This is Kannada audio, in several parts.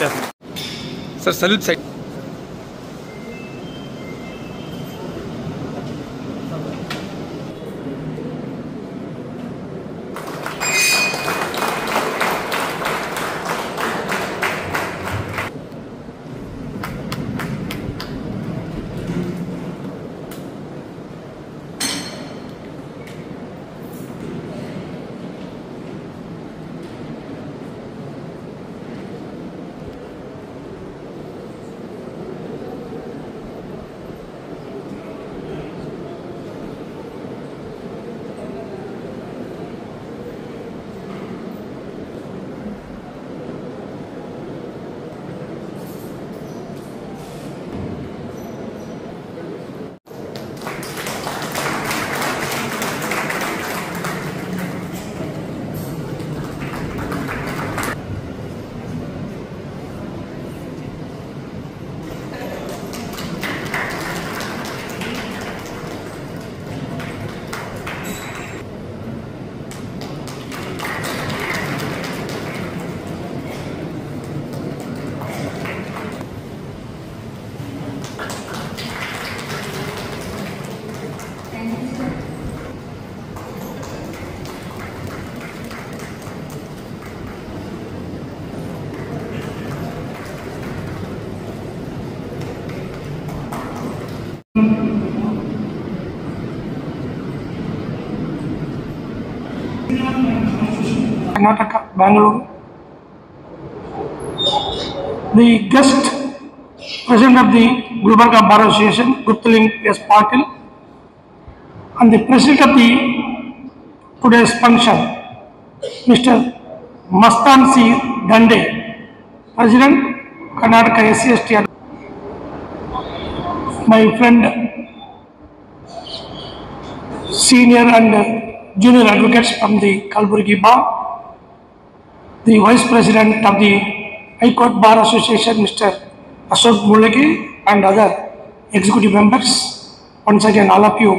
Sir, salute side. Karnataka, Bangalore. The guest president of the Gulbarga Bar Association, Guptaling S. Patil, and the president of the today's function, Mr. Mastan C. Dande, President, Karnataka SCST. My friend, senior and junior advocates from the Kalburgi Bar, the Vice President of the High Court Bar Association, Mr. Ashok Mulagi, and other executive members. Once again, all of you,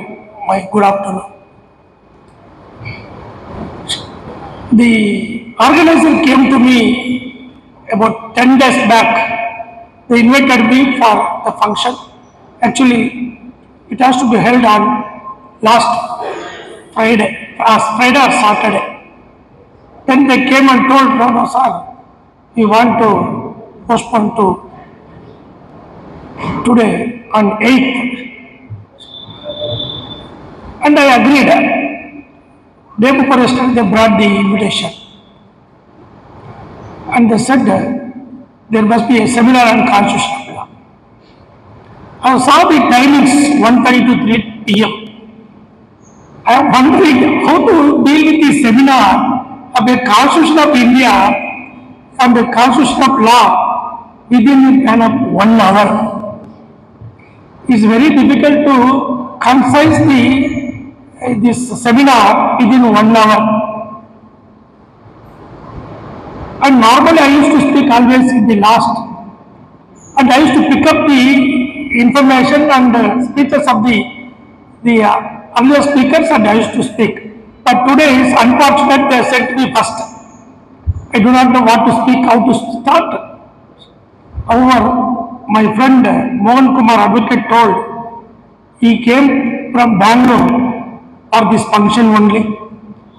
my good afternoon. The organizer came to me about 10 days back. They invited me for the function. Actually, it has to be held on last Friday or Saturday. Then they came and told, no, sir, we want to postpone to today on 8th. And I agreed. Day before yesterday, they brought the invitation. And they said there must be a seminar on constitutional law. I saw the timings 1:30 to 3 p.m. I am wondering how to deal with the seminar of the Constitution of India and the Constitution of Law within the span of 1 hour. It is very difficult to concise this seminar within 1 hour. And normally I used to speak always in the last. And I used to pick up the information and speeches of the earlier speakers, and I used to speak. But today is unfortunate, they sent me first. I do not know what to speak, how to start. However, my friend Mohan Kumar Advocate told he came from Bangalore for this function only,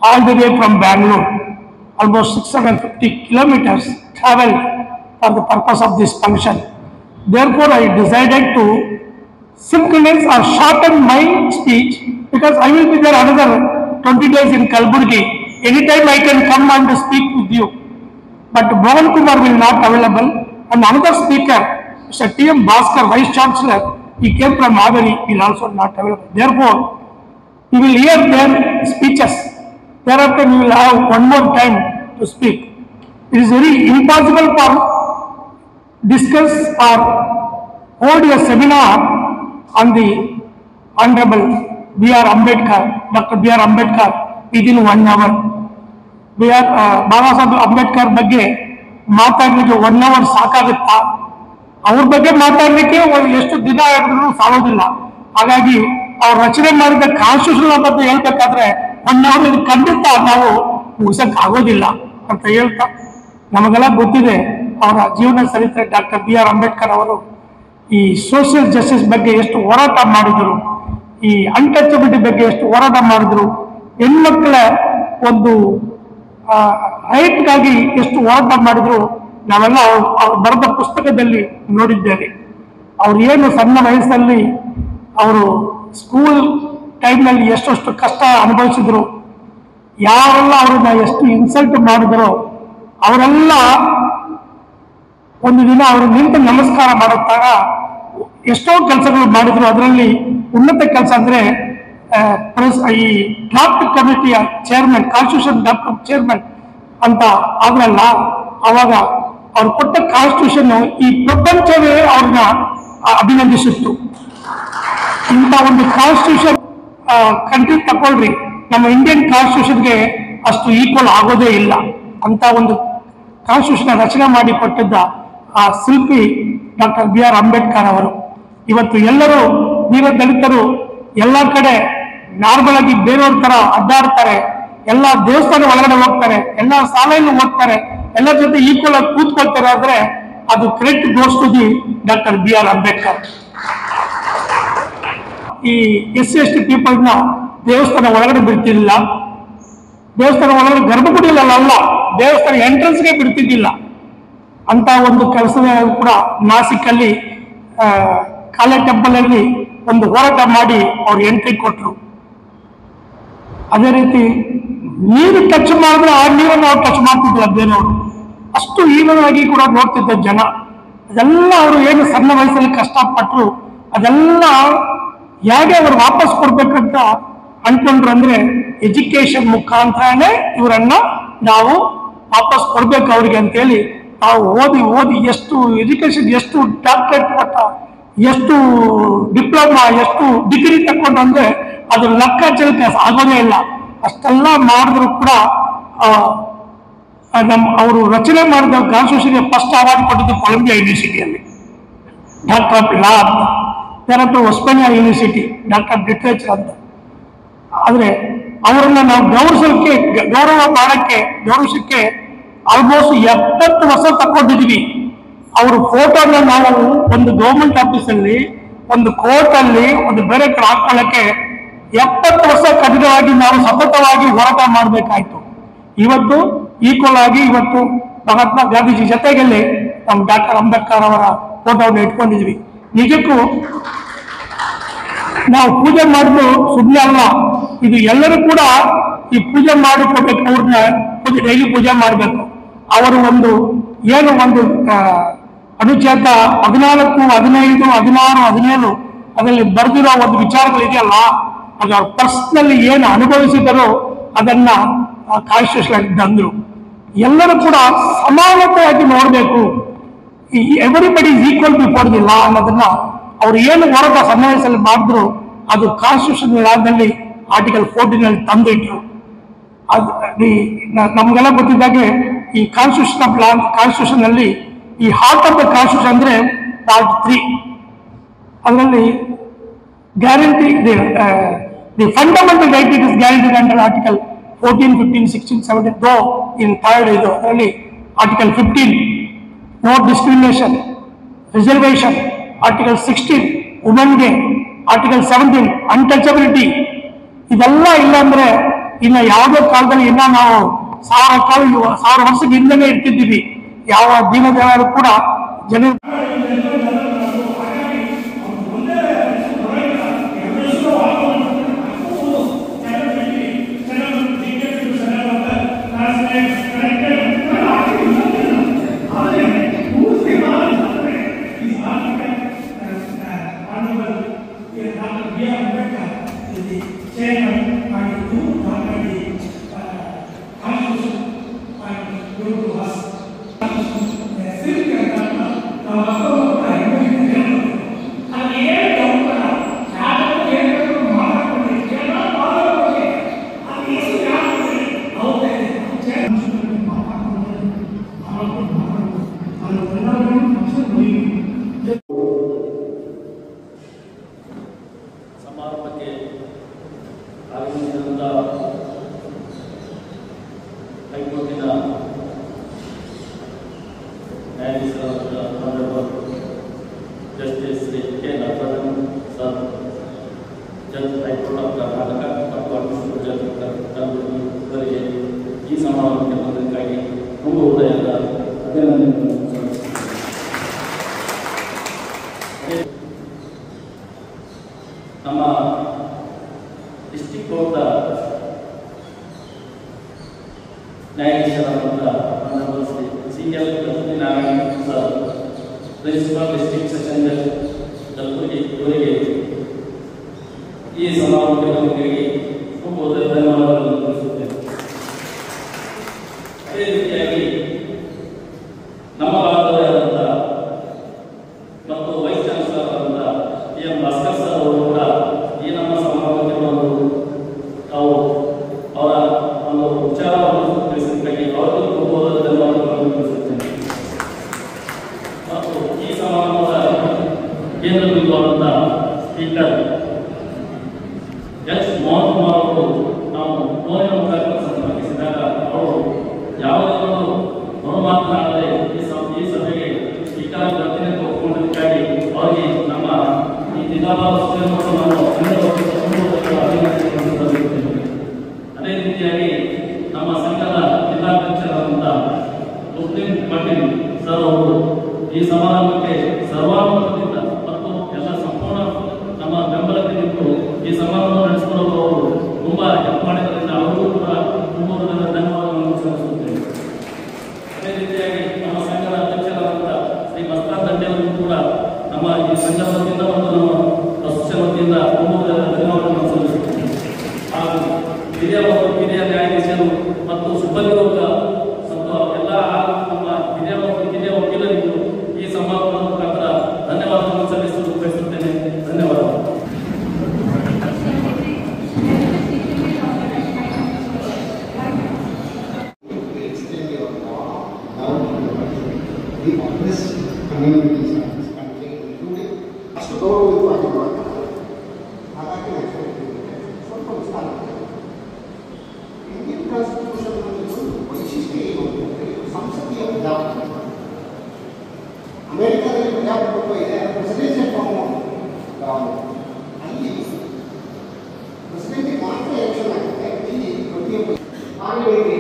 all the way from Bangalore, almost 650 kilometers traveled for the purpose of this function. Therefore, I decided to synchronize or shorten my speech, because I will be there another 20 days in Kalburgi. Anytime I can come and speak with you. But Mohan Kumar will not available. And another speaker, Mr. T.M. Bhaskar, Vice Chancellor, he came from Haveri, he will also not available. Therefore, you will hear their speeches. Thereafter, we will have one more time to speak. It is very impossible for discuss or hold a seminar on the Honorable B.R. Ambedkar, Dr. B.R. Ambedkar, within 1 hour. Baba Saheb Ambedkar ಬಗ್ಗೆ ಮಾತಾಡಲಿಕ್ಕೆ 1 hour ಸಾಕಾಗುತ್ತಾ? ಅವ್ರ ಬಗ್ಗೆ ಮಾತಾಡಲಿಕ್ಕೆ ಎಷ್ಟು ದಿನ ಆದ್ರೂ ಸಾಗೋದಿಲ್ಲ. ಹಾಗಾಗಿ ಅವ್ರು ರಚನೆ ಮಾಡಿದ ಕಾನ್ಸ್ಟಿಟ್ಯೂಷನ್ ಬಗ್ಗೆ ಹೇಳ್ಬೇಕಾದ್ರೆ 1 hour ಖಂಡಿತ ನಾವು ಮುಗಿಸಕ್ ಆಗೋದಿಲ್ಲ ಅಂತ ಹೇಳ್ತಾ, ನಮಗೆಲ್ಲ ಗೊತ್ತಿದೆ ಅವರ ಜೀವನ ಚರಿತ್ರೆ ಡಾಕ್ಟರ್ B.R. ಅಂಬೇಡ್ಕರ್ ಅವರು ಈ ಸೋಷಿಯಲ್ ಜಸ್ಟಿಸ್ ಬಗ್ಗೆ ಎಷ್ಟು ಹೋರಾಟ ಮಾಡಿದರು, ಈ ಅನ್ಟಚಬಿಲಿಟಿ ಬಗ್ಗೆ ಎಷ್ಟು ಹೋರಾಟ ಮಾಡಿದ್ರು, ಹೆಣ್ಮಕ್ಳ ಒಂದು ರೈಟ್ಗಾಗಿ ಎಷ್ಟು ಹೋರಾಟ ಮಾಡಿದ್ರು ನಾವೆಲ್ಲ ಅವ್ರು ಬರೆದ ಪುಸ್ತಕದಲ್ಲಿ ನೋಡಿದ್ದೇವೆ. ಅವ್ರು ಏನು ಸಣ್ಣ ವಯಸ್ಸಲ್ಲಿ ಅವರು ಸ್ಕೂಲ್ ಟೈಮ್ನಲ್ಲಿ ಎಷ್ಟೆಷ್ಟು ಕಷ್ಟ ಅನುಭವಿಸಿದ್ರು, ಯಾರೆಲ್ಲ ಅವ್ರನ್ನ ಎಷ್ಟು ಇನ್ಸಲ್ಟ್ ಮಾಡಿದ್ರು, ಅವರೆಲ್ಲ ಒಂದು ದಿನ ಅವರು ನಿಂತು ನಮಸ್ಕಾರ ಮಾಡುತ್ತಾಗ ಎಷ್ಟೋ ಕೆಲಸಗಳು ಮಾಡಿದ್ರು. ಅದರಲ್ಲಿ ಉನ್ನತ ಕೆಲಸ ಅಂದ್ರೆ ಈ ಡ್ರಾಫ್ಟ್ ಕಮಿಟಿಯ ಚೇರ್ಮನ್, ಕಾನ್ಸ್ಟಿಟ್ಯೂಷನ್ ಡ್ರಾಫ್ಟ್ ಚೇರ್ಮನ್ ಅಂತ ಆಗಲ್ಲ. ಅವಾಗ ಅವ್ರು ಕೊಟ್ಟ ಕಾನ್ಸ್ಟಿಟ್ಯೂಷನ್ ಈ ಪ್ರಪಂಚವೇ ಅವ್ರನ್ನ ಅಭಿನಂದಿಸಿತ್ತು. ಇಂಥ ಒಂದು ಕಾನ್ಸ್ಟಿಟ್ಯೂಷನ್ ಕಂಟ್ರಿ ತಗೊಳ್ರಿ, ನಮ್ಮ ಇಂಡಿಯನ್ ಕಾನ್ಸ್ಟಿಟ್ಯೂಷನ್ಗೆ ಅಷ್ಟು ಈಕ್ವಲ್ ಆಗೋದೇ ಇಲ್ಲ. ಅಂತ ಒಂದು ಕಾನ್ಸ್ಟಿಟ್ಯೂಷನ್ ರಚನೆ ಮಾಡಿ ಕೊಟ್ಟಿದ್ದ ಆ ಶಿಲ್ಪಿ ಡಾಕ್ಟರ್ B.R. ಅಂಬೇಡ್ಕರ್ ಅವರು. ಇವತ್ತು ಎಲ್ಲರೂ ದೀನ ದಲಿತರು ಎಲ್ಲ ಕಡೆ ನಾರ್ಮಲ್ ಆಗಿ ಬೇರೆಯವ್ರ ತರ ಅಡ್ಡಾಡ್ತಾರೆ, ಎಲ್ಲ ದೇವಸ್ಥಾನ ಒಳಗಡೆ ಹೋಗ್ತಾರೆ, ಎಲ್ಲ ಶಾಲೆಯನ್ನು ಓದ್ತಾರೆ, ಎಲ್ಲರ ಜೊತೆ ಈಕ್ವಲ್ ಆಗಿ ಕೂತ್ಕೊಳ್ತಾರೆ. ಆದ್ರೆ ಅದು credit goes to the doctor B.R. Ambedkar. ಈ SC/ST ಪೀಪಲ್ನ ದೇವಸ್ಥಾನ ಒಳಗಡೆ ಬಿಡ್ತಿರ್ಲಿಲ್ಲ, ದೇವಸ್ಥಾನ ಒಳಗಡೆ ಗರ್ಭಗುಡಿಯಲ್ಲ, ದೇವಸ್ಥಾನ ಎಂಟ್ರೆನ್ಸ್ಗೆ ಬಿಡ್ತಿದ್ದಿಲ್ಲ. ಅಂತ ಒಂದು ಕೆಲಸ ಕೂಡ ನಾಸಿಕಲ್ಲಿ ಕಾಲೆ ಟೆಂಪಲ್ ಅಲ್ಲಿ ಒಂದು ಹೋರಾಟ ಮಾಡಿ ಅವ್ರು ಎಂಟ್ರಿ ಕೊಟ್ಟರು. ಅದೇ ರೀತಿ ನೀರು ಟಚ್ ಮಾಡಿದ್ರೆ ಆ ನೀರನ್ನು ಅವ್ರು ಟಚ್ ಮಾಡ್ತಿದ್ದಿಲ್ಲ ಬೇರೆಯವರು, ಅಷ್ಟು ಈವನಾಗಿ ಕೂಡ ನೋಡ್ತಿದ್ದ ಜನ. ಅದೆಲ್ಲ ಅವರು ಏನು ಸಣ್ಣ ವಯಸ್ಸಲ್ಲಿ ಕಷ್ಟಪಟ್ಟರು ಅದೆಲ್ಲ ಹೇಗೆ ಅವ್ರು ವಾಪಸ್ ಕೊಡ್ಬೇಕಂತ ಅನ್ಕೊಂಡ್ರು ಅಂದ್ರೆ ಎಜುಕೇಶನ್ ಮುಖಾಂತರನೇ ಇವರನ್ನ ನಾವು ವಾಪಸ್ ಕೊಡ್ಬೇಕು ಅವ್ರಿಗೆ ಅಂತೇಳಿ ನಾವು ಓದಿ ಎಷ್ಟು ಎಜುಕೇಶನ್, ಎಷ್ಟು ಡಾಕ್ಟರೇಟ್ ಪಟ್ಟ, ಎಷ್ಟು ಡಿಪ್ಲೊಮಾ, ಎಷ್ಟು ಡಿಗ್ರಿ ತಗೊಂಡು ಅಂದ್ರೆ ಅದು ಲೆಕ್ಕಾಚಾರಕ್ಕೆ ಆಗೋದೇ ಇಲ್ಲ. ಅಷ್ಟೆಲ್ಲ ಮಾಡಿದ್ರು ಕೂಡ ಅವರು ರಚನೆ ಮಾಡಿದ ಕಾನ್ಸ್ಟಿಟ್ಯೂಷನ್ಗೆ ಫಸ್ಟ್ ಅವಾರ್ಡ್ ಕೊಟ್ಟಿದ್ದು ಕೊಲಂಬಿಯಾ ಯೂನಿವರ್ಸಿಟಿಯಲ್ಲಿ ಡಾಕ್ಟರ್ ಆಫ್ ಲಾ ಅಂತ, ಯಾರಂತ ಒಸ್ಪೇನಿಯಾ ಯೂನಿವರ್ಸಿಟಿ ಡಾಕ್ಟರ್ ಆಫ್ ಲಿಟ್ರೇಚರ್ ಅಂತ. ಆದ್ರೆ ಅವರನ್ನ ನಾವು ಗೌರವಿಸಕ್ಕೆ ಆಲ್ಮೋಸ್ಟ್ 70 ವರ್ಷ ತಗೊಂಡಿದ್ವಿ. ಅವ್ರ ಫೋಟೋನ ನಾವು ಒಂದು ಗೌರ್ಮೆಂಟ್ ಆಫೀಸಲ್ಲಿ, ಒಂದು ಕೋರ್ಟಲ್ಲಿ, ಒಂದು ಬೇರೆ ಕಡೆ ಹಾಕೊಳ್ಳಕ್ಕೆ 70 ವರ್ಷ ಕಠಿಣವಾಗಿ ನಾವು ಸತತವಾಗಿ ಹೋರಾಟ ಮಾಡಬೇಕಾಯ್ತು. ಇವತ್ತು ಈಕ್ವಲ್ ಆಗಿ ಇವತ್ತು ಮಹಾತ್ಮ ಗಾಂಧೀಜಿ ಜೊತೆಗಲ್ಲಿ ನಮ್ಮ ಡಾಕ್ಟರ್ ಅಂಬೇಡ್ಕರ್ ಅವರ ಫೋಟೋವನ್ನು ಇಟ್ಕೊಂಡಿದ್ವಿ. ನಿಜಕ್ಕೂ ನಾವು ಪೂಜೆ ಮಾಡೋದು ಸುಮ್ಮನೆ ಅಲ್ಲ, ಇದು ಎಲ್ಲರೂ ಕೂಡ ಈ ಪೂಜೆ ಮಾಡಿಕೊಡ್ಬೇಕು. ಅವ್ರನ್ನ ಡೈಲಿ ಪೂಜೆ ಮಾಡಬೇಕು. ಅವರು ಒಂದು ಏನು ಒಂದು ಅನುಚ್ಛೇದ 14, 15, 16, 17 ಅದರಲ್ಲಿ ಬರೆದಿರೋ ಒಂದು ವಿಚಾರಗಳಿದೆಯಲ್ಲ, ಅದು ಅವ್ರ ಪರ್ಸ್ನಲ್ಲಿ ಏನು ಅನುಭವಿಸಿದರೋ ಅದನ್ನ ಕಾನ್ಸ್ಟಿಟ್ಯೂಷನ್ ತಂದ್ರು. ಎಲ್ಲರೂ ಕೂಡ ಸಮಾನತೆಯಾಗಿ ನೋಡಬೇಕು, everybody is equal before the law ಅನ್ನೋದನ್ನ ಅವ್ರು ಏನು ಹೋರಾಟ ಸಣ್ಣ ವಯಸ್ಸಲ್ಲಿ ಮಾಡಿದ್ರು ಅದು ಕಾನ್ಸ್ಟಿಟ್ಯೂಷನ್ ಲಾದಲ್ಲಿ ಆರ್ಟಿಕಲ್ 14 ತಂದಿಟ್ರು. ಅದು ನಮ್ಗೆಲ್ಲ ಗೊತ್ತಿದ್ದಾಗೆ ಈ ಕಾನ್ಸ್ಟಿಟ್ಯೂಷನ್ ಅಲ್ಲಿ ಈ ಹಾರ್ಟ್ ಆಫ್ ದ ಕಾನ್ಸ್ಟಿಟ್ಯೂಷನ್ ಅಂದ್ರೆ ಪಾರ್ಟ್ 3, ಅದರಲ್ಲಿ guarantee the fundamental right it is guaranteed under article 14, 15, 16, 17 though in third ಇದು ಅದರಲ್ಲಿ article 15 no discrimination reservation, article 16 ವುಮೆನ್ಗೆ, ಆರ್ಟಿಕಲ್ 17 ಅನ್ಟಚಬಿಲಿಟಿ. ಇದೆಲ್ಲ ಇಲ್ಲ ಅಂದ್ರೆ ಇನ್ನು ಯಾವುದೋ ಕಾಲದಲ್ಲಿ ಇನ್ನ ನಾವು 1000 ವರ್ಷಕ್ಕೆ ಹಿಂದೆನೇ ಇರ್ತಿದ್ದೀವಿ. ಯಾವ ದೀನದಯಾಳು ಕೂಡ ಜನ ನ್ಯಾಯಾಧೀಶರಾದಂಥ CL Lakshminarayana sir, principal district session judge Kalaburagi ಇವರಿಗೆ ಈ ಸಮಾರಂಭಕ್ಕೆ ತುಂಬ ಧನ್ಯವಾದಗಳನ್ನು ತಿಳಿಸುತ್ತೇನೆ. ಅದೇ ರೀತಿಯಾಗಿ ನಮ್ಮ ಭಾರತದ ಮತ್ತು ವೈಸ್ ಚಾನ್ಸಲರ್ ಆದಂಥ PM ಭಾಸ್ಕರ್ ಸರ್ ಅವರು ಕೂಡ ಈ ನಮ್ಮ ಸಮಾರಂಭಕ್ಕೆ ಬಂದು ತಾವು ಅವರ ಒಂದು ವಿಚಾರವನ್ನು ತಿಳಿಸಿದ್ದಕ್ಕಾಗಿ ಅವರಿಗೂ ತುಂಬ ಧನ್ಯವಾದಗಳನ್ನು ತಿಳಿಸುತ್ತೇನೆ. ಮತ್ತು ಈ ಸಮಾರಂಭದ ಕೇಂದ್ರ ಬಿಂದುವಾದಂಥ ಸ್ಪೀಕರ್ ಎಚ್ ಮೋಹನ್ ಕುಮಾರ್ ಅವರು ನಾವು ಫೋನಿನ ಮುಖಾಂತರ ಸಂಪರ್ಕಿಸಿದಾಗ ಅವರು ಯಾವುದೇ ಒಂದು ಮಾತನಾಡದೆ ಈ ಸಭೆಗೆ ಸ್ಪೀಕರ್ ಪ್ರತಿನಿಧಿ ಒಪ್ಪಿಕೊಂಡಿದ್ದಕ್ಕಾಗಿ ಅವರಿಗೆ ನಮ್ಮ ಈ ಜಿಲ್ಲಾವಾರು ನಾನು ಅಭಿನಂದನೆ. ಅದೇ ರೀತಿಯಾಗಿ ನಮ್ಮ ಸಂಘದ ಜಿಲ್ಲಾಧ್ಯಕ್ಷರಾದಂಥ ಮುಸ್ಲಿಂ ಪಾಟೀಲ್ ಸರ್ ಅವರು ಈ ಸಮಾರಂಭಕ್ಕೆ ಸರ್ವಾನುಮತದಿಂದ ಮತ್ತು ಎಲ್ಲ ಸಂಪೂರ್ಣ ನಮ್ಮ ಬೆಂಬಲಕ್ಕೆ ನಿಂತು ಈ ಸಮಾರಂಭ ನಡೆಸಿಕೊಳ್ಳಲು ಅವರು ತುಂಬಾ ಹೆಲ್ಪ್ ಮಾಡಿದ್ದರಿಂದ ಅವರಿಗೂ ಕೂಡ ತುಂಬ ಧನ್ಯವಾದಗಳನ್ನು ಸಲ್ಲಿಸುತ್ತೇವೆ. ಅದೇ ರೀತಿಯಾಗಿ ನಮ್ಮ ಸಂಘದ ಅಧ್ಯಕ್ಷರಾದಂಥ ಶ್ರೀ ಮಸ್ತಾನ್ ದಂಡೆ ಅವರಿಗೂ ಕೂಡ ನಮ್ಮ ಈ ಸಂಘದ ವತಿಯಿಂದ ಮತ್ತು ನಮ್ಮ ಅಸೋಸಿಯೇಷನ್ ವತಿಯಿಂದ ತುಂಬ ಧನ್ಯವಾದಗಳನ್ನು ಸಲ್ಲಿಸುತ್ತೇವೆ. ಹಾಗೂ ಹಿರಿಯ ನ್ಯಾಯಾಧೀಶರು ಮತ್ತು ಸಿಬ್ಬಂದಿ ವರ್ಗ ಮತ್ತು ಎಲ್ಲ ನಮ್ಮ ಹಿರಿಯ ವಕೀಲರಿಗೂ ಈ ಸಮಾರಂಭದ ಮುಖಾಂತರ ಧನ್ಯವಾದಗಳನ್ನು ಸಲ್ಲಿಸಲು ಬಯಸುತ್ತೇನೆ. ಧನ್ಯವಾದಗಳು. ಅಮೆರಿಕದಲ್ಲಿ ಪ್ರಜಾಪ್ರಭುತ್ವ ಇದೆ, ಪ್ರೆಸಿಡೆನ್ಷಿಯಲ್ ಫಾರ್ಮ್ ಅಲ್ಲಿ ಪ್ರೆಸಿಡೆಂಟ್ ಮಾತ್ರ ಎಲೆಕ್ಷನ್ ಆಗುತ್ತೆ. ಇಲ್ಲಿ ಪ್ರತಿಯೊಬ್ಬ ಪಾರ್ಲಿಮೆಂಟ್ಗೆ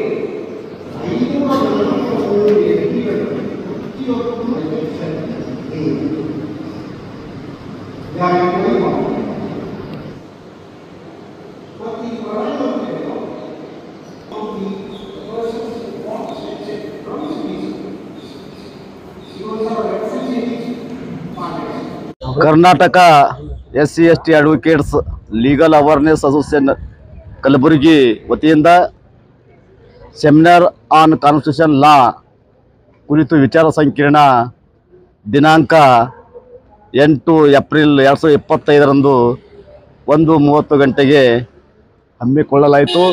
500 ವ್ಯಕ್ತಿಗಳು ಪ್ರತಿಯೊಬ್ಬರು ಎಲೆಕ್ಷನ್ ಮತ್ತು ಈ ಪ್ರಧಾನಮಂತ್ರಿಗಳು Karnataka SC/ST advocates legal awareness association Kalaburagi ವತಿಯಿಂದ ಸೆಮಿನಾರ್ ಆನ್ ಕಾನ್ಸ್ಟಿಟ್ಯೂಷನ್ ಲಾ ಕುರಿತು ವಿಚಾರ ಸಂಕಿರಣ ದಿನಾಂಕ 8 ಏಪ್ರಿಲ್ 2025 1:30 ಗಂಟೆಗೆ ಹಮ್ಮಿಕೊಳ್ಳಲಾಯಿತು.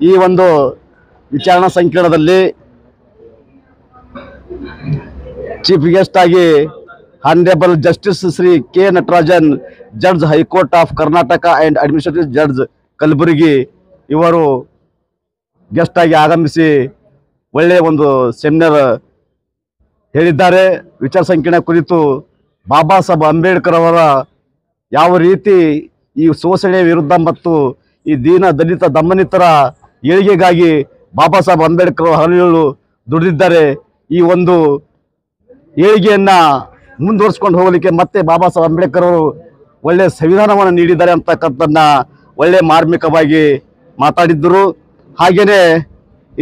ಈ ಒಂದು ವಿಚಾರಣಾ ಸಂಕಿರಣದಲ್ಲಿ ಚೀಫ್ ಗೆಸ್ಟ್ ಆಗಿ honourable justice Shri K. Natarajan, judge high court of Karnataka and administrative judge Kalaburagi ಇವರು ಗೆಸ್ಟ್ ಆಗಿ ಆಗಮಿಸಿ ಒಳ್ಳೆಯ ಒಂದು ಸೆಮಿನಾರ್ ಹೇಳಿದ್ದಾರೆ. ವಿಚಾರ ಸಂಕಿರಣ ಕುರಿತು ಬಾಬಾ ಸಾಹೇಬ್ ಅಂಬೇಡ್ಕರ್ ಅವರ ಯಾವ ರೀತಿ ಈ ಶೋಷಣೆ ವಿರುದ್ಧ ಮತ್ತು ಈ ದೀನ ದಲಿತ ದಮನಿತರ ಏಳಿಗೆಗಾಗಿ ಬಾಬಾ ಸಾಹೇಬ್ ಅಂಬೇಡ್ಕರ್ ಹಲವು ದುಡಿದಿದ್ದಾರೆ. ಈ ಒಂದು ಏಳಿಗೆಯನ್ನು ಮುಂದುವರಿಸಿಕೊಂಡು ಹೋಗಲಿಕ್ಕೆ ಮತ್ತೆ ಬಾಬಾ ಸಾಹೇಬ್ ಅಂಬೇಡ್ಕರ್ ಅವರು ಒಳ್ಳೆಯ ಸಂವಿಧಾನವನ್ನು ನೀಡಿದ್ದಾರೆ ಅಂತಕ್ಕಂಥದ್ದನ್ನ ಒಳ್ಳೆಯ ಮಾರ್ಮಿಕವಾಗಿ ಮಾತಾಡಿದ್ದರು. ಹಾಗೆಯೇ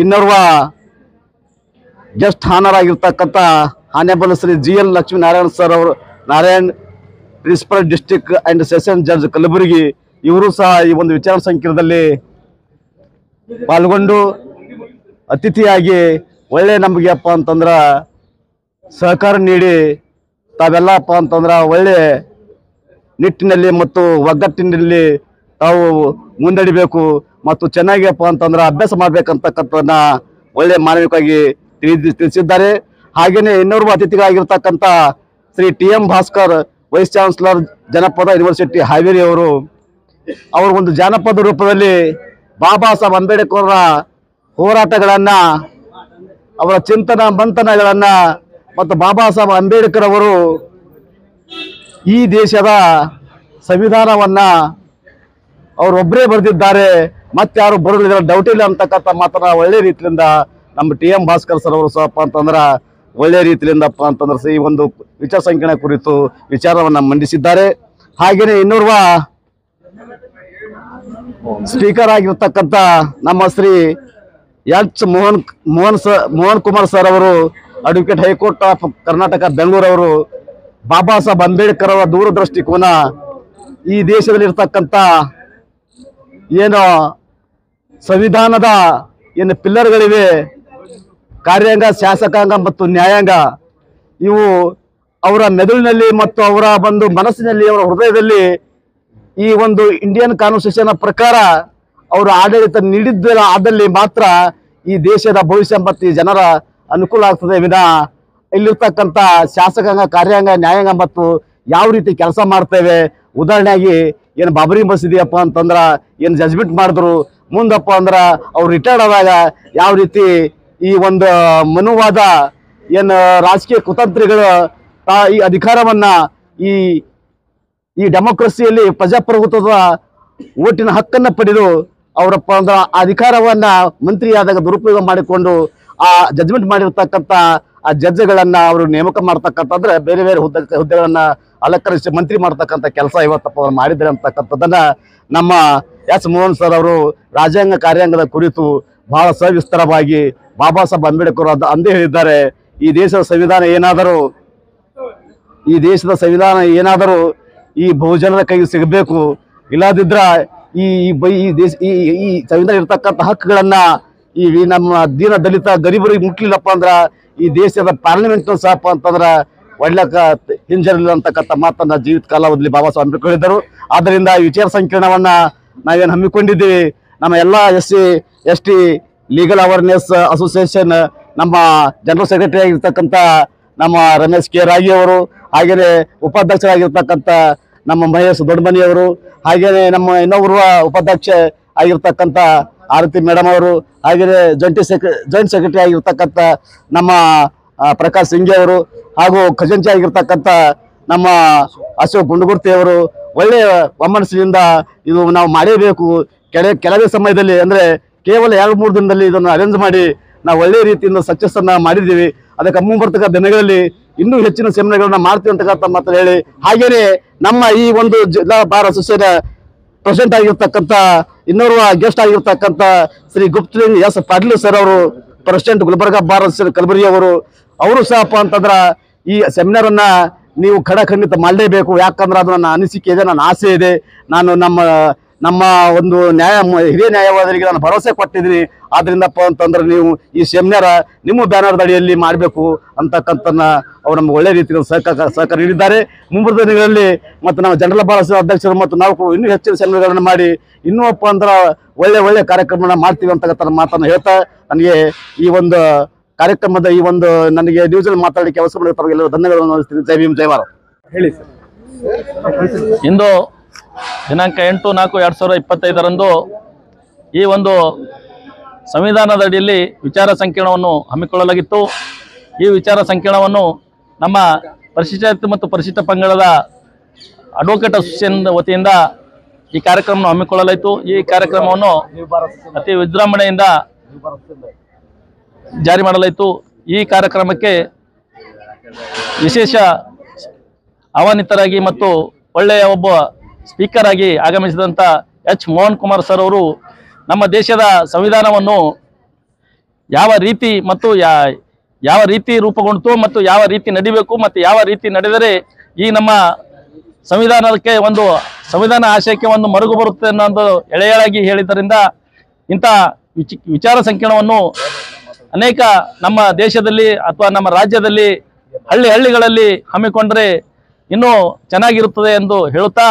ಇನ್ನೋರ್ವ ಗೆಸ್ಟ್ ಆನರ್ ಆಗಿರ್ತಕ್ಕಂಥ honourable Shri GL Lakshminarayana sir ಅವರು, Narayan principal district and session judge Kalaburagi, ಇವರು ಸಹ ಈ ಒಂದು ವಿಚಾರ ಸಂಕಿರಣದಲ್ಲಿ ಪಾಲ್ಗೊಂಡು ಅತಿಥಿಯಾಗಿ ಒಳ್ಳೆ ನಮಗೆಪ್ಪ ಅಂತಂದ್ರೆ ಸಹಕಾರ ನೀಡಿ ತಾವೆಲ್ಲಪ್ಪ ಅಂತಂದ್ರೆ ಒಳ್ಳೆ ನಿಟ್ಟಿನಲ್ಲಿ ಮತ್ತು ಒಗ್ಗಟ್ಟಿನಲ್ಲಿ ತಾವು ಮುಂದಡಿಬೇಕು ಮತ್ತು ಚೆನ್ನಾಗಿಯಪ್ಪ ಅಂತಂದ್ರೆ ಅಭ್ಯಾಸ ಮಾಡಬೇಕಂತಕ್ಕಂಥದ್ದನ್ನ ಒಳ್ಳೆ ಮಾನವಿಕವಾಗಿ ತಿಳಿಸಿದ್ದಾರೆ. ಹಾಗೆಯೇ ಇನ್ನೋರ್ವ ಅತಿಥಿಗಳಾಗಿರ್ತಕ್ಕಂಥ Shri TM Bhaskar, vice chancellor Janapada university Haveri ಅವರು ಒಂದು ಜಾನಪದ ರೂಪದಲ್ಲಿ ಬಾಬಾ ಸಾಹೇಬ್ ಅಂಬೇಡ್ಕರ್ ಹೋರಾಟಗಳನ್ನು, ಅವರ ಚಿಂತನ ಮಂಥನಗಳನ್ನು ಮತ್ತು ಬಾಬಾ ಸಾಹೇಬ್ ಅಂಬೇಡ್ಕರ್ ಅವರು ಈ ದೇಶದ ಸಂವಿಧಾನವನ್ನು ಅವರೊಬ್ಬರೇ ಬರೆದಿದ್ದಾರೆ, ಮತ್ತಾರು ಬರೋದಿಲ್ಲ, ಡೌಟ್ ಇಲ್ಲ ಅಂತಕ್ಕಂಥ ಮಾತನ್ನ ಒಳ್ಳೆ ರೀತಿಯಿಂದ ನಮ್ಮ TM ಭಾಸ್ಕರ್ ಸರ್ ಅವರು ಸ್ವಲ್ಪ ಅಂತಂದ್ರೆ ಒಳ್ಳೆ ರೀತಿಯಿಂದಪ್ಪ ಅಂತಂದ್ರೆ ಈ ಒಂದು ವಿಚಾರ ಸಂಕಿರಣ ಕುರಿತು ವಿಚಾರವನ್ನು ಮಂಡಿಸಿದ್ದಾರೆ. ಹಾಗೆಯೇ ಇನ್ನೋರ್ವ ಸ್ಪೀಕರ್ ಆಗಿರ್ತಕ್ಕಂಥ ನಮ್ಮ ಶ್ರೀ ಎಚ್ ಮೋಹನ್ ಕುಮಾರ್ ಸರ್ ಅವರು, advocate high court of Karnataka Bengaluru ಅವರು, ಬಾಬಾ ಸಾಹೇಬ್ ಅಂಬೇಡ್ಕರ್ ಅವರ ದೂರದೃಷ್ಟಿಕೋನ, ಈ ದೇಶದಲ್ಲಿ ಇರ್ತಕ್ಕಂಥ ಏನು ಸಂವಿಧಾನದ ಏನು ಪಿಲ್ಲರ್ಗಳಿವೆ, ಕಾರ್ಯಾಂಗ, ಶಾಸಕಾಂಗ ಮತ್ತು ನ್ಯಾಯಾಂಗ, ಇವು ಅವರ ಮೆದುಳಿನಲ್ಲಿ ಮತ್ತು ಅವರ ಒಂದು ಮನಸ್ಸಿನಲ್ಲಿ, ಅವರ ಹೃದಯದಲ್ಲಿ ಈ ಒಂದು ಇಂಡಿಯನ್ ಕಾನ್ಸ್ಟಿಟ್ಯೂಷನ್ ಪ್ರಕಾರ ಅವರು ಆಡಳಿತ ನೀಡಿದ್ದ ಆದಲ್ಲಿ ಮಾತ್ರ ಈ ದೇಶದ ಭವಿಷ್ಯ ಮತ್ತು ಈ ಜನರ ಅನುಕೂಲ ಆಗ್ತದೆ ವಿನಃ ಇಲ್ಲಿರ್ತಕ್ಕಂಥ ಶಾಸಕಾಂಗ, ಕಾರ್ಯಾಂಗ, ನ್ಯಾಯಾಂಗ ಮತ್ತು ಯಾವ ರೀತಿ ಕೆಲಸ ಮಾಡ್ತೇವೆ. ಉದಾಹರಣೆಯಾಗಿ ಏನು ಬಾಬರಿ ಮಸೀದಿಯಪ್ಪ ಅಂತಂದ್ರೆ ಏನು ಜಜ್ಮೆಂಟ್ ಮಾಡಿದ್ರು, ಮುಂದಪ್ಪ ಅಂದ್ರೆ ಅವ್ರು ರಿಟೈರ್ಡ್ ಆದಾಗ ಯಾವ ರೀತಿ ಈ ಒಂದು ಮನುವಾದ ಏನು ರಾಜಕೀಯ ಕುತಂತ್ರಿಗಳು ಈ ಅಧಿಕಾರವನ್ನ ಈ ಡೆಮೋಕ್ರಸಿಯಲ್ಲಿ ಪ್ರಜಾಪ್ರಭುತ್ವದ ಓಟಿನ ಹಕ್ಕನ್ನು ಪಡೆದು ಅವರಪ್ಪ ಅಂದ್ರೆ ಆ ಅಧಿಕಾರವನ್ನ ಮಂತ್ರಿಯಾದಾಗ ದುರುಪಯೋಗ ಮಾಡಿಕೊಂಡು ಆ ಜಜ್ಮೆಂಟ್ ಮಾಡಿರ್ತಕ್ಕಂಥ ಆ ಜಡ್ಜ್ಗಳನ್ನ ಅವರು ನೇಮಕ ಮಾಡ್ತಕ್ಕಂಥದ್ರೆ ಬೇರೆ ಬೇರೆ ಹುದ್ದೆಗಳನ್ನ ಅಲಂಕರಿಸಿ ಮಂತ್ರಿ ಮಾಡ್ತಕ್ಕಂಥ ಕೆಲಸ ಇವತ್ತಪ್ಪ ಅವ್ರು ಮಾಡಿದ್ದಾರೆ ಅಂತಕ್ಕಂಥದ್ದನ್ನ ನಮ್ಮ ಎಸ್ ಮೋಹನ್ ಸರ್ ಅವರು ರಾಜ್ಯಾಂಗ ಕಾರ್ಯಾಂಗದ ಕುರಿತು ಬಹಳ ಸವಿಸ್ತಾರವಾಗಿ ಬಾಬಾ ಸಾಹೇಬ್ ಅಂಬೇಡ್ಕರ್ ಅಂದೇ ಹೇಳಿದ್ದಾರೆ. ಈ ದೇಶದ ಸಂವಿಧಾನ ಏನಾದರೂ ಈ ಬಹುಜನರ ಕೈಗೆ ಸಿಗಬೇಕು, ಇಲ್ಲದಿದ್ರ ಈ ಸಂವಿಧಾನ ಇರ್ತಕ್ಕಂಥ ಹಕ್ಕುಗಳನ್ನ ಈ ನಮ್ಮ ದೀನ ದಲಿತ ಗರೀಬರಿಗೆ ಮುಟ್ಲಿಲ್ಲಪ್ಪ ಅಂದ್ರ ಈ ದೇಶದ ಪಾರ್ಲಿಮೆಂಟ್ ಸಹಪ್ಪ ಅಂತಂದ್ರ ಒಳ್ಳೆಕ ಹಿಂಜರಿಲ್ಲ ಅಂತಕ್ಕಂಥ ಮಾತನ್ನ ಜೀವಿತ ಕಾಲಾವಧಿಯಲ್ಲಿ ಬಾಬಾ ಸಾಹೇಬ್ ಅಂಬೇಡ್ಕರ್ ಹೇಳಿದರು. ಆದ್ದರಿಂದ ಈ ವಿಚಾರ ಸಂಕಿರಣವನ್ನ ನಾವೇನು ಹಮ್ಮಿಕೊಂಡಿದ್ದೀವಿ, ನಮ್ಮ ಎಲ್ಲ SC/ST ಲೀಗಲ್ ಅವೇರ್ನೆಸ್ ಅಸೋಸಿಯೇಷನ್ ನಮ್ಮ ಜನರಲ್ ಸೆಕ್ರೆಟರಿ ಆಗಿರ್ತಕ್ಕಂಥ ನಮ್ಮ ರಮೇಶ್ ಕೆ ರಾಗಿ ಅವರು, ಹಾಗೆಯೇ ಉಪಾಧ್ಯಕ್ಷರಾಗಿರ್ತಕ್ಕಂಥ ನಮ್ಮ ಮಹೇಶ್ ದೊಡ್ಡಮನಿಯವರು, ಹಾಗೆಯೇ ನಮ್ಮ ಇನ್ನೊಬ್ಬರು ಉಪಾಧ್ಯಕ್ಷ ಆಗಿರ್ತಕ್ಕಂಥ ಆರತಿ ಮೇಡಮ್ ಅವರು, ಹಾಗೆಯೇ ಜಾಯಿಂಟ್ ಸೆಕ್ರೆಟರಿ ಆಗಿರ್ತಕ್ಕಂಥ ನಮ್ಮ ಪ್ರಕಾಶ್ ಸಿಂಘೆ ಅವರು, ಹಾಗೂ ಖಜಾಂಚಿ ಆಗಿರ್ತಕ್ಕಂಥ ನಮ್ಮ ಅಶೋಕ್ ಗುಂಡಗುರ್ತಿ ಅವರು ಒಳ್ಳೆಯ ಒಮ್ಮನಸ್ಸಿನಿಂದ ಇದು ನಾವು ಮಾಡಲೇಬೇಕು, ಕೆಲವೇ ಸಮಯದಲ್ಲಿ ಅಂದರೆ ಕೇವಲ 2-3 ದಿನದಲ್ಲಿ ಇದನ್ನು ಅರೇಂಜ್ ಮಾಡಿ ನಾವು ಒಳ್ಳೆಯ ರೀತಿಯಿಂದ ಸಕ್ಸಸ್ ಅನ್ನ ಮಾಡಿದ್ದೀವಿ. ಅದಕ್ಕೆ ಮುಂಬರ್ತಕ್ಕ ದಿನಗಳಲ್ಲಿ ಇನ್ನೂ ಹೆಚ್ಚಿನ ಸೆಮಿನಾರ್ಗಳನ್ನ ಮಾಡ್ತೀವಿ ಅಂತಕ್ಕಂಥ ಮಾತನ್ನು ಹೇಳಿ, ಹಾಗೇನೆ ನಮ್ಮ ಈ ಒಂದು ಜಿಲ್ಲಾ ಬಾರ್ ಅಸೋಸಿಯೇಷನ್ ಪ್ರೆಸಿಡೆಂಟ್ ಆಗಿರ್ತಕ್ಕಂಥ ಇನ್ನೋರ್ವ ಗೆಸ್ಟ್ ಆಗಿರ್ತಕ್ಕಂಥ ಶ್ರೀ ಗುಪ್ತಲಿಂಗ್ ಎಸ್ ಪಾಟೀಲ್ ಸರ್ ಅವರು, president Gulbarga bar association Kalaburagi ಅವರು ಸಹಪ್ಪ ಅಂತಂದ್ರ ಈ ಸೆಮಿನಾರ್ ಅನ್ನ ನೀವು ಖಂಡಿತ ಮಾಡಲೇಬೇಕು. ಯಾಕಂದ್ರೆ ಅದು ನನ್ನ ಅನಿಸಿಕೆ ಇದೆ, ನನ್ನ ಆಸೆ ಇದೆ. ನಾನು ನಮ್ಮ ಒಂದು ಹಿರಿಯ ನ್ಯಾಯವಾದಿಗಳಿಗೆ ನಾನು ಭರವಸೆ ಕೊಟ್ಟಿದ್ದೀನಿ. ಆದ್ರಿಂದಪ್ಪ ಅಂತಂದ್ರೆ ನೀವು ಈ ಸೆಮಿನಾರ್ ನಿಮ್ಮ ಬ್ಯಾನರ್ ಅಡಿಯಲ್ಲಿ ಮಾಡಬೇಕು ಅಂತಕ್ಕಂಥನ್ನ ಅವರು ನಮ್ಗೆ ಒಳ್ಳೆ ರೀತಿಯಲ್ಲಿ ಸಹಕಾರ ನೀಡಿದ್ದಾರೆ. ಮುಂಬರುವ ದಿನಗಳಲ್ಲಿ ಮತ್ತು ನಾವು ಜನರಲ್ ಬಾರ್ ಅಧ್ಯಕ್ಷರು ಮತ್ತು ನಾವು ಇನ್ನೂ ಹೆಚ್ಚಿನ ಸೆಮಿನಾರ್ಗಳನ್ನು ಮಾಡಿ ಇನ್ನೂ ಅಪ್ಪ ಅಂದ್ರೆ ಒಳ್ಳೆ ಕಾರ್ಯಕ್ರಮನ ಮಾಡ್ತೀವಿ ಅಂತಕ್ಕಂಥ ಮಾತನ್ನು ಹೇಳ್ತಾ, ನನಗೆ ಈ ಒಂದು ಕಾರ್ಯಕ್ರಮದ ಈ ಒಂದು ನನಗೆ ನ್ಯೂಸಲ್ಲಿ ಮಾತಾಡಲಿಕ್ಕೆ ಅವಸರ ಮಾಡಿದ ತಮಗೆಲ್ಲರೂ ಧನ್ಯವಾದಗಳನ್ನು ಅನಿಸ್ತೀನಿ. ಜೈ ಭೀಮ್, ಜೈ ಭಾರತ್. ಹೇಳಿ ಸರ್. ಇಂದು ದಿನಾಂಕ 8/4/2025 ಈ ಒಂದು ಸಂವಿಧಾನದ ಅಡಿಯಲ್ಲಿ ವಿಚಾರ ಸಂಕಿರಣವನ್ನು ಹಮ್ಮಿಕೊಳ್ಳಲಾಗಿತ್ತು. ಈ ವಿಚಾರ ಸಂಕಿರಣವನ್ನು ನಮ್ಮ ಪರಿಶಿಷ್ಟ ಜಾತಿ ಮತ್ತು ಪರಿಶಿಷ್ಟ ಪಂಗಡದ ಅಡ್ವೊಕೇಟ್ ಅಸೋಸಿಯೇಷನ್ ವತಿಯಿಂದ ಈ ಕಾರ್ಯಕ್ರಮವನ್ನು ಹಮ್ಮಿಕೊಳ್ಳಲಾಯಿತು. ಈ ಕಾರ್ಯಕ್ರಮವನ್ನು ಅತಿ ವಿಜೃಂಭಣೆಯಿಂದ ಜಾರಿ ಮಾಡಲಾಯಿತು. ಈ ಕಾರ್ಯಕ್ರಮಕ್ಕೆ ವಿಶೇಷ ಆಹ್ವಾನಿತರಾಗಿ ಮತ್ತು ಒಳ್ಳೆಯ ಒಬ್ಬ ಸ್ಪೀಕರ್ ಆಗಿ ಆಗಮಿಸಿದಂಥ ಎಚ್ ಮೋಹನ್ ಕುಮಾರ್ ಸರ್ ಅವರು ನಮ್ಮ ದೇಶದ ಸಂವಿಧಾನವನ್ನು ಯಾವ ರೀತಿ ಮತ್ತು ಯಾವ ರೀತಿ ರೂಪುಗೊಂಡಿತು ಮತ್ತು ಯಾವ ರೀತಿ ನಡಿಬೇಕು ಮತ್ತು ಯಾವ ರೀತಿ ನಡೆದರೆ ಈ ನಮ್ಮ ಸಂವಿಧಾನಕ್ಕೆ ಒಂದು ಸಂವಿಧಾನ ಆಶಯಕ್ಕೆ ಒಂದು ಮರುಗು ಬರುತ್ತೆ ಅನ್ನೋದು ಎಳೆಯಾಗಿ ಹೇಳಿದ್ದರಿಂದ ಇಂಥ ವಿಚಾರ ಸಂಕಿರಣವನ್ನು ಅನೇಕ ನಮ್ಮ ದೇಶದಲ್ಲಿ ಅಥವಾ ನಮ್ಮ ರಾಜ್ಯದಲ್ಲಿ ಹಳ್ಳಿಗಳಲ್ಲಿ ಹಮ್ಮಿಕೊಂಡರೆ ಇನ್ನೂ ಚೆನ್ನಾಗಿರುತ್ತದೆ ಎಂದು ಹೇಳುತ್ತಾ,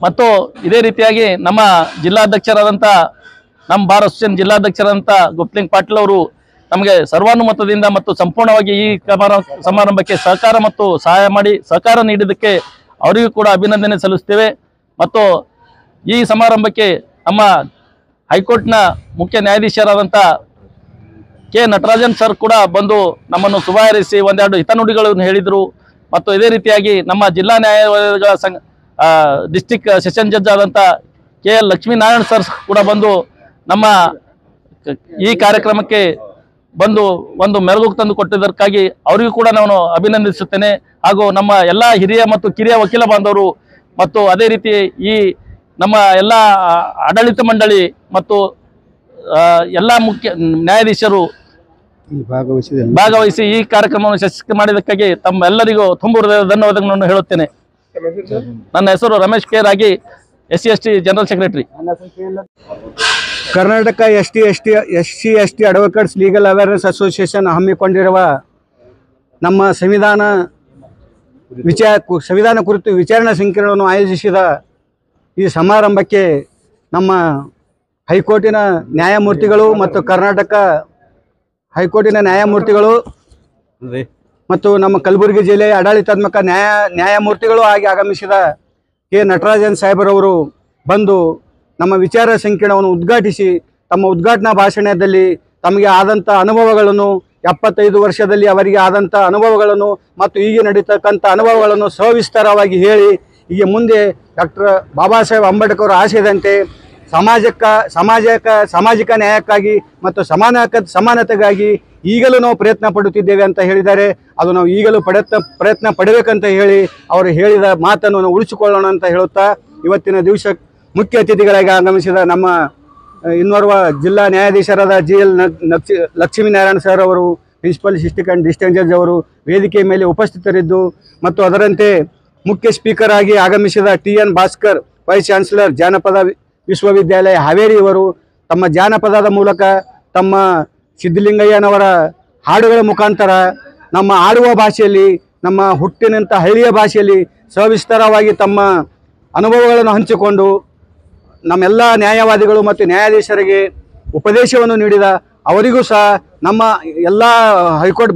ಮತ್ತು ಇದೇ ರೀತಿಯಾಗಿ ನಮ್ಮ ಜಿಲ್ಲಾಧ್ಯಕ್ಷರಾದಂಥ ನಮ್ಮ ಬಾರ್ ಅಸೋಸಿಯೇಷನ್ ಜಿಲ್ಲಾಧ್ಯಕ್ಷರಾದಂಥ ಗುಪ್ತಲಿಂಗ್ ಪಾಟೀಲ್ ಅವರು ನಮಗೆ ಸರ್ವಾನುಮತದಿಂದ ಮತ್ತು ಸಂಪೂರ್ಣವಾಗಿ ಈ ಸಮಾರಂಭಕ್ಕೆ ಸಹಕಾರ ಮತ್ತು ಸಹಕಾರ ನೀಡಿದ್ದಕ್ಕೆ ಅವರಿಗೂ ಕೂಡ ಅಭಿನಂದನೆ ಸಲ್ಲಿಸ್ತೇವೆ. ಮತ್ತು ಈ ಸಮಾರಂಭಕ್ಕೆ ನಮ್ಮ ಹೈಕೋರ್ಟ್ನ ಮುಖ್ಯ ನ್ಯಾಯಾಧೀಶರಾದಂಥ ಕೆ ನಟರಾಜನ್ ಸರ್ ಕೂಡ ಬಂದು ನಮ್ಮನ್ನು ಶುಭ ಹಾರೈಸಿ ಒಂದೆರಡು ಹಿತನುಡಿಗಳನ್ನು ಹೇಳಿದರು. ಮತ್ತು ಇದೇ ರೀತಿಯಾಗಿ ನಮ್ಮ ಜಿಲ್ಲಾ ನ್ಯಾಯಾಲಯಗಳ ಡಿಸ್ಟಿಕ್ ಸೆಷನ್ ಜಡ್ಜ್ ಆದಂಥ KL ಲಕ್ಷ್ಮೀನಾರಾಯಣ್ ಸರ್ ಕೂಡ ಬಂದು ನಮ್ಮ ಈ ಕಾರ್ಯಕ್ರಮಕ್ಕೆ ಬಂದು ಒಂದು ಮೆರುಗು ತಂದು ಕೊಟ್ಟಿದ್ದಕ್ಕಾಗಿ ಅವರಿಗೂ ಕೂಡ ನಾನು ಅಭಿನಂದಿಸುತ್ತೇನೆ. ಹಾಗೂ ನಮ್ಮ ಎಲ್ಲ ಹಿರಿಯ ಮತ್ತು ಕಿರಿಯ ವಕೀಲ ಬಾಂಧವರು ಮತ್ತು ಅದೇ ರೀತಿ ಈ ನಮ್ಮ ಎಲ್ಲ ಆಡಳಿತ ಮಂಡಳಿ ಮತ್ತು ಎಲ್ಲ ಮುಖ್ಯ ನ್ಯಾಯಾಧೀಶರು ಭಾಗವಹಿಸಿ ಈ ಕಾರ್ಯಕ್ರಮವನ್ನು ಯಶಸ್ವಿ ಮಾಡಿದ್ದಕ್ಕಾಗಿ ತಮ್ಮೆಲ್ಲರಿಗೂ ತುಂಬ ಹೃದಯದ ಧನ್ಯವಾದಗಳನ್ನು ಹೇಳುತ್ತೇನೆ. ನನ್ನ ಹೆಸರು ರಮೇಶ್ ಕೆ ರಾಗಿ, SC/ST general secretary. Karnataka SC/ST advocates legal awareness association ಹಮ್ಮಿಕೊಂಡಿರುವ ನಮ್ಮ ಸಂವಿಧಾನ ಕುರಿತು ವಿಚಾರಣಾ ಸಂಕಿರಣವನ್ನು ಆಯೋಜಿಸಿದ ಈ ಸಮಾರಂಭಕ್ಕೆ ನಮ್ಮ ಹೈಕೋರ್ಟಿನ ನ್ಯಾಯಮೂರ್ತಿಗಳು ಮತ್ತು ಕರ್ನಾಟಕ ಹೈಕೋರ್ಟಿನ ನ್ಯಾಯಮೂರ್ತಿಗಳು ಮತ್ತು ನಮ್ಮ ಕಲಬುರಗಿ ಜಿಲ್ಲೆಯ ಆಡಳಿತಾತ್ಮಕ ನ್ಯಾಯಮೂರ್ತಿಗಳು ಆಗಿ ಆಗಮಿಸಿದ ಕೆ ನಟರಾಜನ್ ಸಾಹೇಬರವರು ಬಂದು ನಮ್ಮ ವಿಚಾರ ಸಂಕಿರಣವನ್ನು ಉದ್ಘಾಟಿಸಿ ತಮ್ಮ ಉದ್ಘಾಟನಾ ಭಾಷಣದಲ್ಲಿ ತಮಗೆ ಆದಂಥ ಅನುಭವಗಳನ್ನು 75 ವರ್ಷದಲ್ಲಿ ಅವರಿಗೆ ಆದಂಥ ಅನುಭವಗಳನ್ನು ಮತ್ತು ಈಗ ನಡೀತಕ್ಕಂಥ ಅನುಭವಗಳನ್ನು ಸವಿಸ್ತಾರವಾಗಿ ಹೇಳಿ ಈಗ ಮುಂದೆ ಡಾಕ್ಟರ್ ಬಾಬಾ ಸಾಹೇಬ್ ಅಂಬೇಡ್ಕರ್ ಆಶಯದಂತೆ ಸಾಮಾಜಿಕ ನ್ಯಾಯಕ್ಕಾಗಿ ಮತ್ತು ಸಮಾನತೆಗಾಗಿ ಈಗಲೂ ನಾವು ಪ್ರಯತ್ನ ಪಡುತ್ತಿದ್ದೇವೆ ಅಂತ ಹೇಳಿದ್ದಾರೆ. ಅದು ನಾವು ಈಗಲೂ ಪ್ರಯತ್ನ ಪಡಬೇಕಂತ ಹೇಳಿ ಅವರು ಹೇಳಿದ ಮಾತನ್ನು ನಾವು ಉಳಿಸಿಕೊಳ್ಳೋಣ ಅಂತ ಹೇಳುತ್ತಾ ಇವತ್ತಿನ ದಿವಸ ಮುಖ್ಯ ಅತಿಥಿಗಳಾಗಿ ಆಗಮಿಸಿದ ನಮ್ಮ ಇನ್ನೋರ್ವ ಜಿಲ್ಲಾ ನ್ಯಾಯಾಧೀಶರಾದ GL ಲಕ್ಷ್ಮೀನಾರಾಯಣ ಸರ್ ಅವರು, ಪ್ರಿನ್ಸಿಪಲ್ ಅಸಿಸ್ಟೆಂಟ್ ಡಿಸ್ಟ್ರಿಕ್ಟ್ ಜಡ್ಜ್ ಅವರು ವೇದಿಕೆಯ ಮೇಲೆ ಉಪಸ್ಥಿತರಿದ್ದು ಮತ್ತು ಅದರಂತೆ ಮುಖ್ಯ ಸ್ಪೀಕರ್ ಆಗಿ ಆಗಮಿಸಿದ TN ಭಾಸ್ಕರ್, ವೈಸ್ ಚಾನ್ಸಲರ್ ಜಾನಪದ ವಿಶ್ವವಿದ್ಯಾಲಯ ಹಾವೇರಿಯವರು ತಮ್ಮ ಜಾನಪದದ ಮೂಲಕ ತಮ್ಮ ಸಿದ್ಧಲಿಂಗಯ್ಯನವರ ಹಾಡುಗಳ ಮುಖಾಂತರ ನಮ್ಮ ಆಡುವ ಭಾಷೆಯಲ್ಲಿ, ನಮ್ಮ ಹುಟ್ಟಿನಂಥ ಹಳ್ಳಿಯ ಭಾಷೆಯಲ್ಲಿ ಸವಿಸ್ತಾರವಾಗಿ ತಮ್ಮ ಅನುಭವಗಳನ್ನು ಹಂಚಿಕೊಂಡು ನಮ್ಮೆಲ್ಲ ನ್ಯಾಯವಾದಿಗಳು ಮತ್ತು ನ್ಯಾಯಾಧೀಶರಿಗೆ ಉಪದೇಶವನ್ನು ನೀಡಿದ ಅವರಿಗೂ ಸಹ ನಮ್ಮ ಎಲ್ಲ ಹೈಕೋರ್ಟ್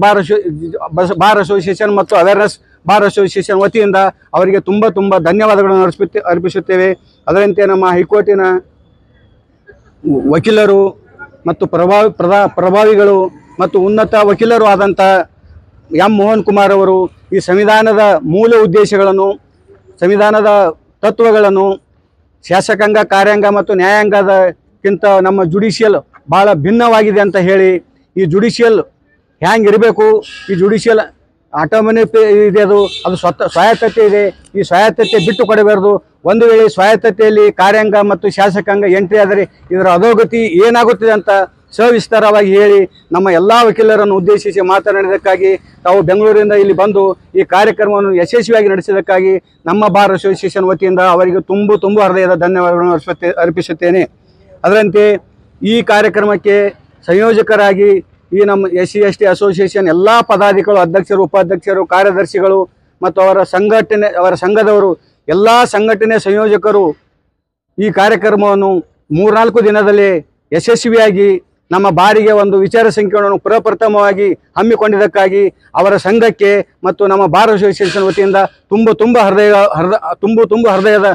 ಬಾರ್ ಅಸೋಸಿಯೇಷನ್ ಮತ್ತು ಅವೇರ್ನೆಸ್ ಬಾರ್ ಅಸೋಸಿಯೇಷನ್ ವತಿಯಿಂದ ಅವರಿಗೆ ತುಂಬ ಧನ್ಯವಾದಗಳನ್ನು ಅರ್ಪಿಸುತ್ತೇವೆ. ಅದರಂತೆ ನಮ್ಮ ಹೈಕೋರ್ಟಿನ ವಕೀಲರು ಮತ್ತು ಪ್ರಭಾವಿಗಳು ಮತ್ತು ಉನ್ನತ ವಕೀಲರು ಆದಂಥ M. ಮೋಹನ್ ಕುಮಾರ್ ಅವರು ಈ ಸಂವಿಧಾನದ ಮೂಲ ಉದ್ದೇಶಗಳನ್ನು, ಸಂವಿಧಾನದ ತತ್ವಗಳನ್ನು ಶಾಸಕಾಂಗ, ಕಾರ್ಯಾಂಗ ಮತ್ತು ನ್ಯಾಯಾಂಗದಕ್ಕಿಂತ ನಮ್ಮ ಜುಡಿಷಿಯಲ್ ಭಾಳ ಭಿನ್ನವಾಗಿದೆ ಅಂತ ಹೇಳಿ, ಈ ಜುಡಿಷಿಯಲ್ ಹ್ಯಾಂಗಿರಬೇಕು, ಈ ಜುಡಿಷಿಯಲ್ ಆಟೋಮನಿ ಇದೆ, ಅದು ಸ್ವಾಯತ್ತತೆ ಇದೆ, ಈ ಸ್ವಾಯತ್ತತೆ ಬಿಟ್ಟು ಕೊಡಬಾರ್ದು. ಒಂದು ವೇಳೆ ಸ್ವಾಯತ್ತತೆಯಲ್ಲಿ ಕಾರ್ಯಾಂಗ ಮತ್ತು ಶಾಸಕಾಂಗ ಎಂಟ್ರಿ ಆದರೆ ಇದರ ಅಧೋಗತಿ ಏನಾಗುತ್ತದೆ ಅಂತ ಸವಿಸ್ತಾರವಾಗಿ ಹೇಳಿ ನಮ್ಮ ಎಲ್ಲ ವಕೀಲರನ್ನು ಉದ್ದೇಶಿಸಿ ಮಾತನಾಡಿದ್ದಕ್ಕಾಗಿ, ತಾವು ಬೆಂಗಳೂರಿನಿಂದ ಇಲ್ಲಿ ಬಂದು ಈ ಕಾರ್ಯಕ್ರಮವನ್ನು ಯಶಸ್ವಿಯಾಗಿ ನಡೆಸಿದ್ದಕ್ಕಾಗಿ ನಮ್ಮ ಬಾರ್ ಅಸೋಸಿಯೇಷನ್ ವತಿಯಿಂದ ಅವರಿಗೆ ತುಂಬ ಹೃದಯದ ಧನ್ಯವಾದಗಳನ್ನು ಅರ್ಪಿಸುತ್ತೇನೆ. ಅದರಂತೆ ಈ ಕಾರ್ಯಕ್ರಮಕ್ಕೆ ಸಂಯೋಜಕರಾಗಿ ಈ ನಮ್ಮ SC/ST ಅಸೋಸಿಯೇಷನ್ ಎಲ್ಲ ಪದಾಧಿಕಾರಿಗಳು, ಅಧ್ಯಕ್ಷರು, ಉಪಾಧ್ಯಕ್ಷರು, ಕಾರ್ಯದರ್ಶಿಗಳು ಮತ್ತು ಅವರ ಸಂಘದವರು, ಎಲ್ಲ ಸಂಘಟನೆ ಸಂಯೋಜಕರು ಈ ಕಾರ್ಯಕ್ರಮವನ್ನು 3-4 ದಿನದಲ್ಲಿ ಯಶಸ್ವಿಯಾಗಿ ನಮ್ಮ ಬಾರಿಗೆ ಒಂದು ವಿಚಾರ ಸಂಕಿರಣವನ್ನು ಪ್ರಪ್ರಥಮವಾಗಿ ಹಮ್ಮಿಕೊಂಡಿದ್ದಕ್ಕಾಗಿ ಅವರ ಸಂಘಕ್ಕೆ ಮತ್ತು ನಮ್ಮ ಬಾರ್ ಅಸೋಸಿಯೇಷನ್ ವತಿಯಿಂದ ತುಂಬ ಹೃದಯದ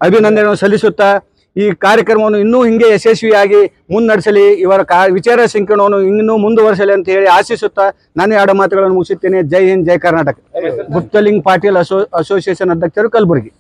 ಅಭಿನಂದನೆಯನ್ನು ಸಲ್ಲಿಸುತ್ತಾ ಈ ಕಾರ್ಯಕ್ರಮವನ್ನು ಇನ್ನೂ ಹಿಂಗೆ ಯಶಸ್ವಿಯಾಗಿ ಮುನ್ನಡೆಸಲಿ, ಇವರ ವಿಚಾರ ಸಂಕಿರಣವನ್ನು ಇನ್ನೂ ಮುಂದುವರಿಸಲಿ ಅಂತ ಹೇಳಿ ಆಶಿಸುತ್ತಾ ನಾನು 2 ಮಾತುಗಳನ್ನು ಮುಗಿಸುತ್ತೇನೆ. ಜೈ ಹಿಂದ್, ಜೈ ಕರ್ನಾಟಕ. ಗುಪ್ತಲಿಂಗ್ ಪಾಟೀಲ್ ಅಸೋಸಿಯೇಷನ್ ಅಧ್ಯಕ್ಷರು, ಕಲಬುರಗಿ.